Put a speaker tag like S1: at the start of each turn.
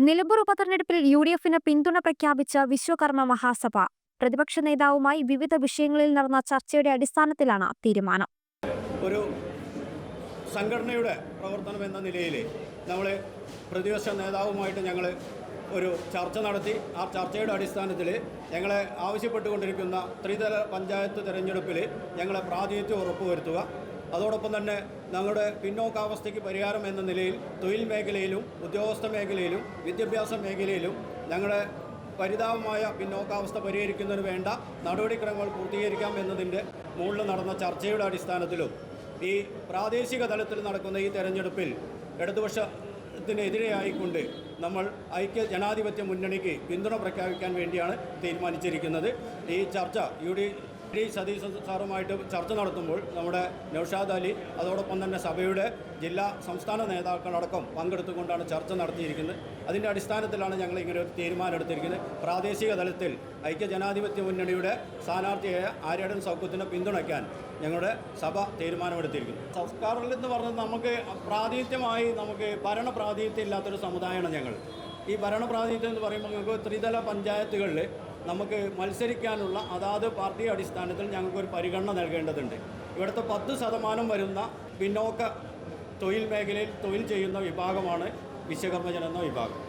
S1: നിലമ്പൂർ ഉപതെരഞ്ഞെടുപ്പിൽ UDF-ന് പിന്തുണ പ്രഖ്യാപിച്ച വിശ്വകർമ്മ മഹാസഭ പ്രതിപക്ഷ നേതാവുമായി വിവിധ വിഷയങ്ങളിൽ നടന്ന ചർച്ചയുടെ അടിസ്ഥാനത്തിലാണ് തീരുമാനം.
S2: ഒരു സംഘടനയുടെ പ്രവർത്തനം എന്ന നിലയിൽ നമ്മൾ പ്രതിപക്ഷ നേതാവുമായിട്ട് ഞങ്ങൾ ഒരു ചർച്ച നടത്തി. ആ ചർച്ചയുടെ അടിസ്ഥാനത്തിൽ ഞങ്ങളെ ആവശ്യപ്പെട്ടുകൊണ്ടിരിക്കുന്ന ത്രിതല പഞ്ചായത്ത് തിരഞ്ഞെടുപ്പിൽ ഞങ്ങളെ പ്രാതിനിധ്യം ഉറപ്പുവരുത്തുക, അതോടൊപ്പം തന്നെ ഞങ്ങളുടെ പിന്നോക്കാവസ്ഥയ്ക്ക് പരിഹാരം എന്ന നിലയിൽ തൊഴിൽ മേഖലയിലും ഉദ്യോഗസ്ഥ മേഖലയിലും വിദ്യാഭ്യാസ മേഖലയിലും ഞങ്ങളുടെ പരിതാപമായ പിന്നോക്കാവസ്ഥ പരിഹരിക്കുന്നതിന് വേണ്ട നടപടിക്രമങ്ങൾ പൂർത്തീകരിക്കാം എന്നതിൻ്റെ മുകളിൽ നടന്ന ചർച്ചയുടെ അടിസ്ഥാനത്തിലും ഈ പ്രാദേശിക തലത്തിൽ നടക്കുന്ന ഈ തെരഞ്ഞെടുപ്പിൽ ഇടതുപക്ഷത്തിനെതിരെയായിക്കൊണ്ട് നമ്മൾ ഐക്യ ജനാധിപത്യ മുന്നണിക്ക് പിന്തുണ പ്രഖ്യാപിക്കാൻ വേണ്ടിയാണ് തീരുമാനിച്ചിരിക്കുന്നത്. ഈ ചർച്ച സതീശ് സാറുമായിട്ട് ചർച്ച നടത്തുമ്പോൾ നമ്മുടെ നൗഷാദ് അലി അതോടൊപ്പം തന്നെ സഭയുടെ ജില്ലാ സംസ്ഥാന നേതാക്കളടക്കം പങ്കെടുത്തുകൊണ്ടാണ് ചർച്ച നടത്തിയിരിക്കുന്നത്. അതിൻ്റെ അടിസ്ഥാനത്തിലാണ് ഞങ്ങൾ ഇങ്ങനെ ഒരു തീരുമാനം എടുത്തിരിക്കുന്നത്. പ്രാദേശിക തലത്തിൽ ഐക്യ ജനാധിപത്യ മുന്നണിയുടെ സ്ഥാനാർത്ഥിയായ ആര്യാടൻ സൗഖ്യത്തിനെ പിന്തുണയ്ക്കാൻ ഞങ്ങളുടെ സഭ തീരുമാനമെടുത്തിരിക്കുന്നു. സംസ്കാരത്തിൽ എന്ന് പറഞ്ഞാൽ നമുക്ക് പ്രാതിനിധ്യമായി നമുക്ക് ഭരണപ്രാതിനിധ്യം ഇല്ലാത്തൊരു സമുദായമാണ് ഞങ്ങൾ. ഈ ഭരണപ്രാതിനിധ്യം എന്ന് പറയുമ്പോൾ നമുക്ക് ത്രിതല പഞ്ചായത്തുകളിൽ നമുക്ക് മത്സരിക്കാനുള്ള അതാത് പാർട്ടി അടിസ്ഥാനത്തിൽ ഞങ്ങൾക്കൊരു പരിഗണന നൽകേണ്ടതുണ്ട്. ഇവിടുത്തെ 10% വരുന്ന പിന്നോക്ക തൊഴിൽ മേഖലയിൽ തൊഴിൽ ചെയ്യുന്ന വിഭാഗമാണ് വിശ്വകർമ്മജൻ എന്ന വിഭാഗം.